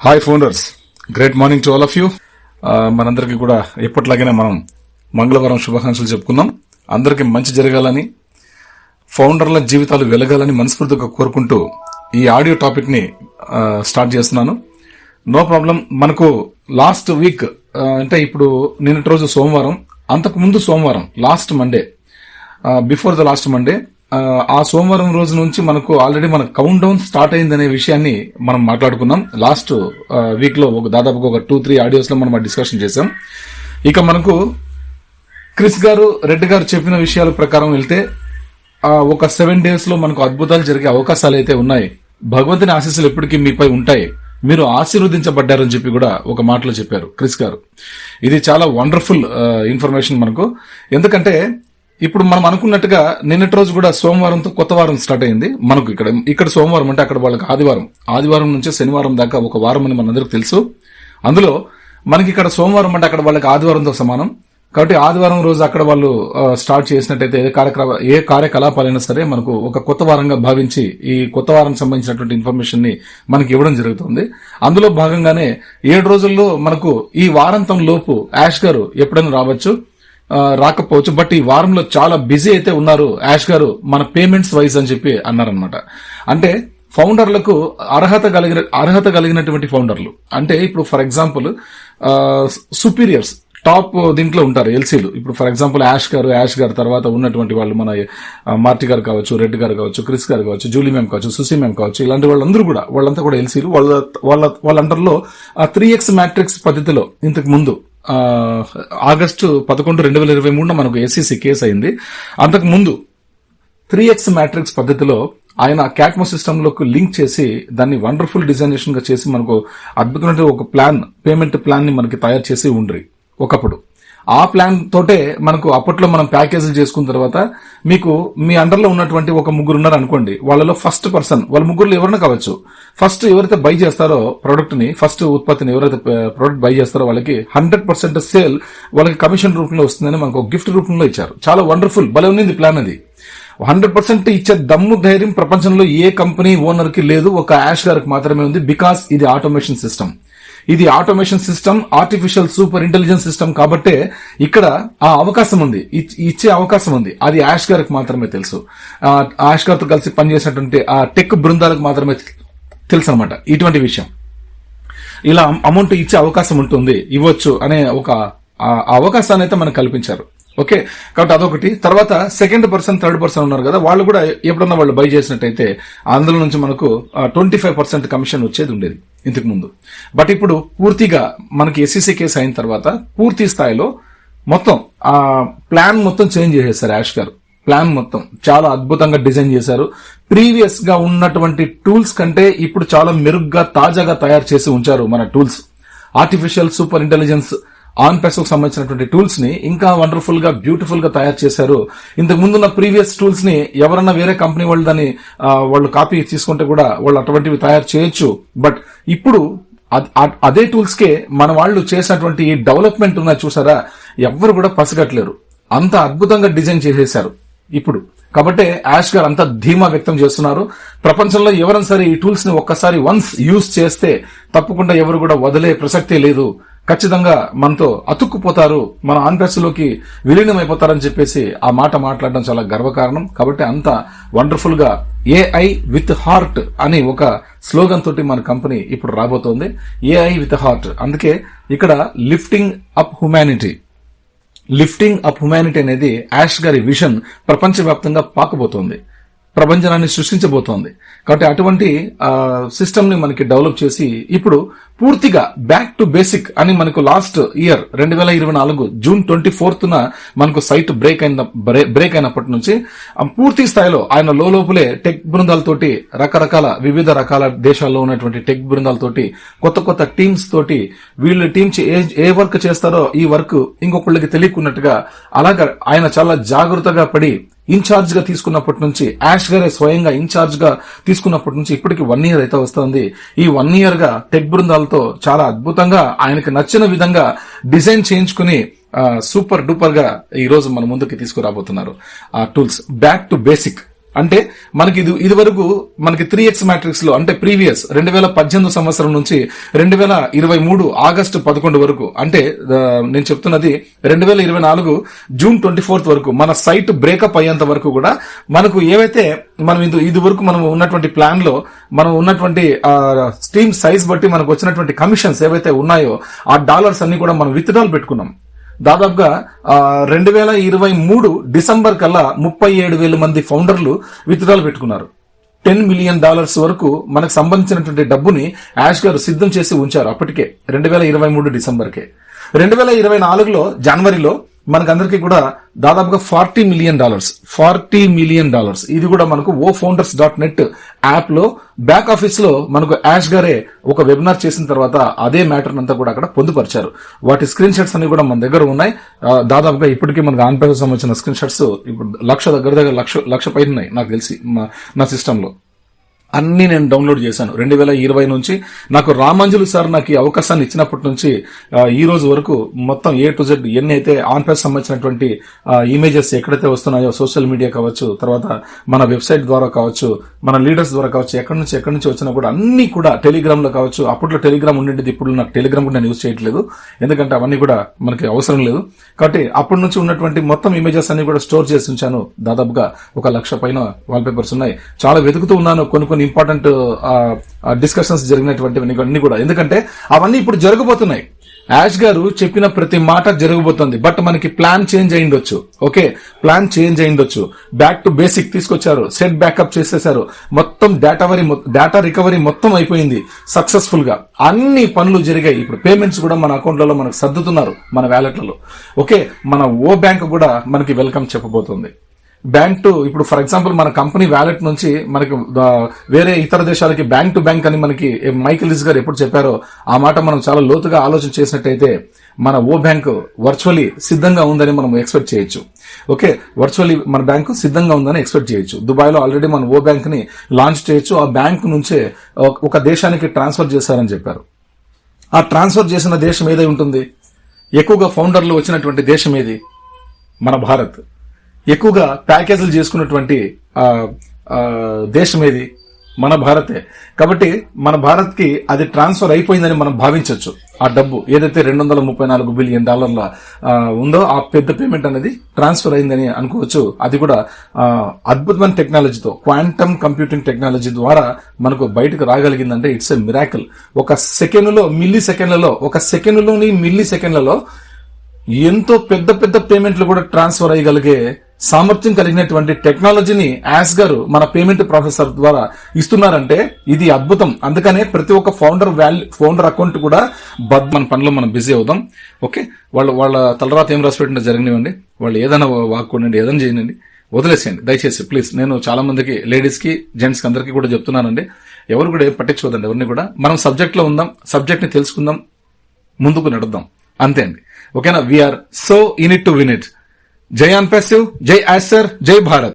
Hi founders, great morning to all of you. మనందరికీ కూడా ఎప్పటిలాగానే మనం మంగళవారం శుభాకాంక్షలు చెప్పుకుందాం. అందరికీ మంచి జరగాలని, ఫౌండర్ల జీవితాలు వెలగాలని మనస్ఫూర్తిగా కోరుకుంటూ ఈ ఆడియో టాపిక్ ని స్టార్ట్ చేస్తున్నాను. No problem. మనకు లాస్ట్ వీక్ అంటే ఇప్పుడు నిన్నటి రోజు సోమవారం, అంతకు ముందు సోమవారం last Monday, before the last Monday, ఆ సోమవారం రోజు నుంచి మనకు ఆల్రెడీ మన కౌంట్ డౌన్ స్టార్ట్ అయిందనే విషయాన్ని మనం మాట్లాడుకున్నాం. లాస్ట్ వీక్ లో దాదాపుగా ఒక 2-3 ఆడియోస్ లో మనం డిస్కషన్ చేశాం. ఇక మనకు క్రిస్ గారు, రెడ్డి గారు చెప్పిన విషయాల ప్రకారం వెళ్తే ఒక 7 days లో మనకు అద్భుతాలు జరిగే అవకాశాలు అయితే ఉన్నాయి. భగవంతుని ఆశీస్సులు ఎప్పటికీ మీపై ఉంటాయి, మీరు ఆశీర్వదించబడ్డారని చెప్పి కూడా ఒక మాటలో చెప్పారు క్రిస్ గారు. ఇది చాలా వండర్ఫుల్ ఇన్ఫర్మేషన్ మనకు. ఎందుకంటే ఇప్పుడు మనం అనుకున్నట్టుగా నిన్నటి రోజు కూడా సోమవారంతో కొత్త వారం స్టార్ట్ అయింది మనకు. ఇక్కడ సోమవారం అంటే అక్కడ వాళ్ళకి ఆదివారం నుంచి శనివారం దాకా ఒక వారం అని మనందరికి తెలుసు. అందులో మనకి ఇక్కడ సోమవారం అంటే అక్కడ వాళ్ళకి ఆదివారంతో సమానం. కాబట్టి ఆదివారం రోజు అక్కడ వాళ్ళు స్టార్ట్ చేసినట్టయితే ఏ కార్యకలాపాలైనా సరే మనకు ఒక కొత్త వారంగా భావించి ఈ కొత్త వారానికి సంబంధించినటువంటి ఇన్ఫర్మేషన్ ని మనకి ఇవ్వడం జరుగుతుంది. అందులో భాగంగానే 7 రోజుల్లో మనకు ఈ వారాంతం లోపు యాష్ గారు ఎప్పుడైనా రావచ్చు, రాకపోవచ్చు. బట్ ఈ వారంలో చాలా బిజీ అయితే ఉన్నారు యాష్ గారు, మన పేమెంట్స్ వైజ్ అని చెప్పి అన్నారనమాట. అంటే ఫౌండర్లకు అర్హత కలిగినటువంటి ఫౌండర్లు అంటే ఇప్పుడు ఫర్ ఎగ్జాంపుల్ సుపీరియర్స్, టాప్ దీంట్లో ఉంటారు ఎల్సీలు. ఇప్పుడు ఫర్ ఎగ్జాంపుల్ యాష్ గారు తర్వాత ఉన్నటువంటి వాళ్ళు మన మార్టి గారు కావచ్చు, రెడ్డి గారు కావచ్చు, క్రిస్ గారు కావచ్చు, జూలీ మ్యామ్ కావచ్చు, సుసి మ్యామ్ కావచ్చు, ఇలాంటి వాళ్ళంతా కూడా ఎల్సీలు. వాళ్ళ అండర్లో 3x మ్యాట్రిక్స్ పద్ధతిలో ఇంతకు ముందు ఆగస్టు 11, 2023 మనకు ఎస్సీసీ కేసు అయింది. అంతకు ముందు 3x మ్యాట్రిక్స్ పద్ధతిలో ఆయన క్యాట్మో సిస్టమ్ లోకి లింక్ చేసి దాన్ని వండర్ఫుల్ డిజైనేషన్ గా చేసి మనకు అద్భుతమైన ఒక పేమెంట్ ప్లాన్ ని మనకి తయారు చేసి ఉండ్రి ఒకప్పుడు. ఆ ప్లాన్ తోటే మనకు అప్పట్లో మనం ప్యాకేజీలు చేసుకున్న తర్వాత మీకు మీ అండర్లో ఉన్నటువంటి ఒక 3 ఉన్నారు అనుకోండి. వాళ్ళలో ఫస్ట్ పర్సన్, వాళ్ళ ముగ్గురులో ఎవరైనా కావచ్చు, ఫస్ట్ ఎవరైతే బై చేస్తారో ప్రొడక్ట్ ని, ఫస్ట్ ఉత్పత్తిని ఎవరైతే ప్రొడక్ట్ బై చేస్తారో వాళ్ళకి 100% సేల్ వాళ్ళకి కమిషన్ రూపంలో వస్తుందని మనకు ఒక గిఫ్ట్ రూపంలో ఇచ్చారు. చాలా వండర్ఫుల్, భలే ఉంది ప్లాన్ అది. 100% ఇచ్చే దమ్ము ధైర్యం ప్రపంచంలో ఏ కంపెనీ ఓనర్ కి లేదు, ఒక యాష్ గారికి మాత్రమే ఉంది. బికాస్ ఇది ఆటోమేషన్ సిస్టమ్. ఇది automation system, artificial super intelligence system. కాబట్టే ఇక్కడ ఆ అవకాశం ఉంది, ఇచ్చే అవకాశం ఉంది. అది యాష్ గారికి మాత్రమే తెలుసు. యాష్ గారితో కలిసి పనిచేసినటువంటి ఆ టెక్ బృందాలకు మాత్రమే తెలుసు అనమాట ఇటువంటి విషయం. ఇలా అమౌంట్ ఇచ్చే అవకాశం ఉంటుంది, ఇవ్వచ్చు అనే ఒక అవకాశాన్ని అయితే మనకు కల్పించారు. ఓకే, కాబట్టి అదొకటి. తర్వాత సెకండ్ పర్సన్, థర్డ్ పర్సన్ ఉన్నారు కదా, వాళ్ళు కూడా ఎప్పుడన్నా వాళ్ళు బై చేసినట్టయితే అందులో నుంచి మనకు 25% కమిషన్ వచ్చేది ఉండేది ఇంతకు ముందు. బట్ ఇప్పుడు పూర్తిగా మనకి ఎస్సీసీ కేసు అయిన తర్వాత పూర్తి స్థాయిలో మొత్తం ఆ ప్లాన్ మొత్తం చేంజ్ చేసేసారు యాష్ గారు. ప్లాన్ మొత్తం చాలా అద్భుతంగా డిజైన్ చేశారు. ప్రీవియస్ గా ఉన్నటువంటి టూల్స్ కంటే ఇప్పుడు చాలా మెరుగ్గా, తాజాగా తయారు చేసి ఉంచారు మన tools. Artificial super intelligence on పెసోకు సంబంధించినటువంటి టూల్స్ ని ఇంకా వండర్ఫుల్ గా, బ్యూటిఫుల్ గా తయారు చేశారు. ఇంతకు ముందున్న ప్రీవియస్ టూల్స్ ని ఎవరన్నా వేరే కంపెనీ వాళ్ళు దాన్ని వాళ్ళు కాపీ తీసుకుంటే కూడా వాళ్ళు అటువంటివి తయారు చేయొచ్చు. బట్ ఇప్పుడు అదే టూల్స్ కే మన వాళ్ళు చేసినటువంటి డెవలప్మెంట్ ఉన్న చూసారా, ఎవ్వరు కూడా పసిగట్టలేరు. అంత అద్భుతంగా డిజైన్ చేసేశారు ఇప్పుడు. కాబట్టి యాష్ గారు అంత ధీమా వ్యక్తం చేస్తున్నారు. ప్రపంచంలో ఎవరైనా సరే ఈ టూల్స్ ని ఒక్కసారి వన్స్ యూజ్ చేస్తే తప్పకుండా ఎవరు కూడా వదిలే ప్రసక్తే లేదు. ఖచ్చితంగా మనతో అతుక్కుపోతారు, మన ఆన్పేస్లోకి విలీనమైపోతారని చెప్పేసి ఆ మాట మాట్లాడడం చాలా గర్వకారణం. కాబట్టి అంత వండర్ఫుల్ గా ఏఐ విత్ హార్ట్ అని ఒక స్లోగన్ తోటి మన కంపెనీ ఇప్పుడు రాబోతోంది. AI with heart. అందుకే ఇక్కడ లిఫ్టింగ్ అప్ హ్యుమానిటీ అనేది యాష్ గారి విజన్ ప్రపంచవ్యాప్తంగా పాకబోతోంది, ప్రపంచాన్ని సృష్టించబోతోంది. కాబట్టి అటువంటి సిస్టమ్ ని మనకి డెవలప్ చేసి ఇప్పుడు పూర్తిగా బ్యాక్ టు బేసిక్ అని మనకు లాస్ట్ ఇయర్ 2024 జూన్ 24th మనకు సైట్ బ్రేక్ అయినప్పటి నుంచి పూర్తి స్థాయిలో ఆయన లోపలే టెక్ బృందాలతోటి, వివిధ రకాల దేశాల్లో ఉన్నటువంటి టెక్ బృందాలతోటి, కొత్త టీమ్స్ తోటి, వీళ్ళు టీమ్స్ ఏ వర్క్ చేస్తారో ఈ వర్క్ ఇంకొకళ్ళకి తెలియకున్నట్టుగా అలాగా ఆయన చాలా జాగ్రత్తగా పడి ఇన్ఛార్జ్ గా తీసుకున్నప్పటి నుంచి, యాష్ గారే స్వయంగా ఇన్ఛార్జ్ గా తీసుకున్నప్పటి నుంచి ఇప్పటికి 1 year అయితే వస్తుంది. ఈ 1 year గా టెక్ బృందాలతో చాలా అద్భుతంగా ఆయనకి నచ్చిన విధంగా డిజైన్ చేయించుకుని సూపర్ డూపర్ గా ఈ రోజు మన ముందుకి తీసుకురాబోతున్నారు ఆ టూల్స్. బ్యాక్ టు బేసిక్ అంటే మనకి ఇది వరకు మనకి 3x మ్యాట్రిక్స్ లో అంటే ప్రీవియస్ 2018 సంవత్సరం నుంచి 2023 ఆగస్టు 11 వరకు, అంటే నేను చెప్తున్నది 2024 జూన్ 24 వరకు మన సైట్ బ్రేకప్ అయ్యేంత వరకు కూడా మనకు ఏవైతే మనం ఇది వరకు మనం ఉన్నటువంటి ప్లాన్ లో మనం ఉన్నటువంటి స్ట్రీమ్ సైజ్ బట్టి మనకు వచ్చినటువంటి కమిషన్స్ ఏవైతే ఉన్నాయో ఆ డాలర్స్ అన్ని కూడా మనం విత్డ్రాల్ పెట్టుకున్నాం. దాదాపుగా 2023 డిసెంబర్ కల్లా 37,000 మంది ఫౌండర్లు విత్డ్రాల్ పెట్టుకున్నారు. $10 మిలియన్ వరకు మనకు సంబంధించినటువంటి డబ్బుని యాష్ గారు సిద్ధం చేసి ఉంచారు అప్పటికే 2023 డిసెంబర్కే. 2024లో జనవరిలో మనకందరికీ కూడా దాదాపుగా $40 మిలియన్ ఇది కూడా మనకు ofounders.net యాప్ లో బ్యాక్ ఆఫీస్ లో మనకు యాష్ గారే ఒక వెబినార్ చేసిన తర్వాత అదే మ్యాటర్ అంతా కూడా అక్కడ పొందుపరిచారు. వాటి స్క్రీన్ షాట్స్ అన్ని కూడా మన దగ్గర ఉన్నాయి. దాదాపుగా ఇప్పటికీ మనకు ఆన్ పేపర్ సంబంధించిన స్క్రీన్ షాట్స్ ఇప్పుడు దగ్గర లక్ష పైన ఉన్నాయి నాకు తెలిసి నా సిస్టమ్ లో. అన్ని నేను డౌన్లోడ్ చేశాను 2020 నుంచి. నాకు రామాంజులు సార్ నాకు ఈ అవకాశాన్ని ఇచ్చినప్పటి నుంచి ఈ రోజు వరకు మొత్తం A to Z ఎన్ని అయితే ఆన్ పేజ్ సంబంధించినటువంటి ఇమేజెస్ ఎక్కడైతే వస్తున్నాయో సోషల్ మీడియా కావచ్చు, తర్వాత మన వెబ్సైట్ ద్వారా కావచ్చు, మన లీడర్స్ ద్వారా కావచ్చు, ఎక్కడి నుంచి వచ్చినా కూడా అన్ని కూడా టెలిగ్రామ్ లో కావచ్చు. అప్పట్లో టెలిగ్రామ్ ఉండేది, ఇప్పుడు నాకు టెలిగ్రామ్ కూడా నేను యూజ్ చేయట్లేదు ఎందుకంటే అవన్నీ కూడా మనకి అవసరం లేదు. కాబట్టి అప్పటి నుంచి ఉన్నటువంటి మొత్తం ఇమేజెస్ అన్ని కూడా స్టోర్ చేసి ఉంచాను. దాదాపుగా 1,00,000 పైన వాల్ పేపర్స్ ఉన్నాయి. చాలా వెతుకుతూ ఉన్నాను కొన్ని ఇంపార్టెంట్ డిస్కషన్స్ జరిగినటువంటివన్నీ అన్ని కూడా, ఎందుకంటే అవన్నీ ఇప్పుడు జరగబోతున్నాయి. యాష్ గారు చెప్పిన ప్రతి మాట జరగబోతుంది. బట్ మనకి ప్లాన్ చేంజ్ అయిండొచ్చు. ఓకే, ప్లాన్ చేంజ్ అయిండొచ్చు. బ్యాక్ టు బేసిక్ తీసుకొచ్చారు, సెట్ బ్యాకప్ చేసేశారు, మొత్తం డేటా రికవరీ మొత్తం అయిపోయింది సక్సెస్ఫుల్ గా. అన్ని పనులు జరిగాయి. ఇప్పుడు పేమెంట్స్ కూడా మన అకౌంట్లలో మనకు సర్దుతున్నారు మన వ్యాలెట్లలో. ఓకే, మన ఓ బ్యాంక్ కూడా మనకి వెల్కమ్ చెప్పబోతుంది. బ్యాంక్ టు ఇప్పుడు ఫర్ ఎగ్జాంపుల్ మన కంపెనీ వ్యాలెట్ నుంచి మనకి వేరే ఇతర దేశాలకి బ్యాంక్ టు బ్యాంక్ అని మనకి మైకేల్ లిస్ గారు ఎప్పుడు చెప్పారో ఆ మాట మనం చాలా లోతుగా ఆలోచన చేసినట్టయితే మన ఓ బ్యాంక్ వర్చువల్లీ సిద్ధంగా ఉందని మనం ఎక్స్పెక్ట్ చేయొచ్చు. ఓకే, వర్చువల్లీ మన బ్యాంకు సిద్ధంగా ఉందని ఎక్స్పెక్ట్ చేయొచ్చు. దుబాయ్ లో ఆల్రెడీ మన ఓ బ్యాంక్ ని లాంచ్ చేయొచ్చు. ఆ బ్యాంక్ నుంచే ఒక దేశానికి ట్రాన్స్ఫర్ చేశారని చెప్పారు. ఆ ట్రాన్స్ఫర్ చేసిన దేశం ఏదై ఉంటుంది? ఎక్కువగా ఫౌండర్లు వచ్చినటువంటి దేశం ఏది? మన భారత్. ఎక్కువగా ప్యాకేజీలు చేసుకున్నటువంటి దేశం ఏది? మన భారతే. కాబట్టి మన భారత్ కి అది ట్రాన్స్ఫర్ అయిపోయిందని మనం భావించవచ్చు. ఆ డబ్బు ఏదైతే $234 బిలియన్ ఉందో ఆ పెద్ద పేమెంట్ అనేది ట్రాన్స్ఫర్ అయిందని అనుకోవచ్చు. అది కూడా అద్భుతమైన టెక్నాలజీతో, క్వాంటమ్ కంప్యూటింగ్ టెక్నాలజీ ద్వారా మనకు బయటకు రాగలిగిందంటే ఇట్స్ ఎ మిరాకిల్. ఒక సెకండ్లోని మిల్లీ సెకండ్లలో ఎంతో పెద్ద పేమెంట్లు కూడా ట్రాన్స్ఫర్ అయ్యగలిగే సామర్థ్యం కలిగినటువంటి టెక్నాలజీని యాష్ గారు మన పేమెంట్ ప్రాసెసర్ ద్వారా ఇస్తున్నారంటే ఇది అద్భుతం. అందుకనే ప్రతి ఒక్క ఫౌండర్ అకౌంట్ కూడా మన పనిలో మనం బిజీ అవుదాం. ఓకే, వాళ్ళ తలరాత ఏం రాసి పెట్టినా జరగనివ్వండి, వాళ్ళు ఏదైనా వాక్కోండి, ఏదైనా చేయనండి, వదిలేసేయండి దయచేసి ప్లీజ్. నేను చాలా మందికి, లేడీస్ కి, జెంట్స్ కి అందరికీ కూడా చెప్తున్నానండి, ఎవరు కూడా పట్టించుకోదండి ఎవరిని కూడా. మనం సబ్జెక్ట్ లో ఉందాం, సబ్జెక్ట్ ని తెలుసుకుందాం, ముందుకు నడుద్దాం, అంతే అండి. ఓకేనా? We are so in it to win it. జై అన్పాసివ్, జై యాష్ సర్, జై భారత్.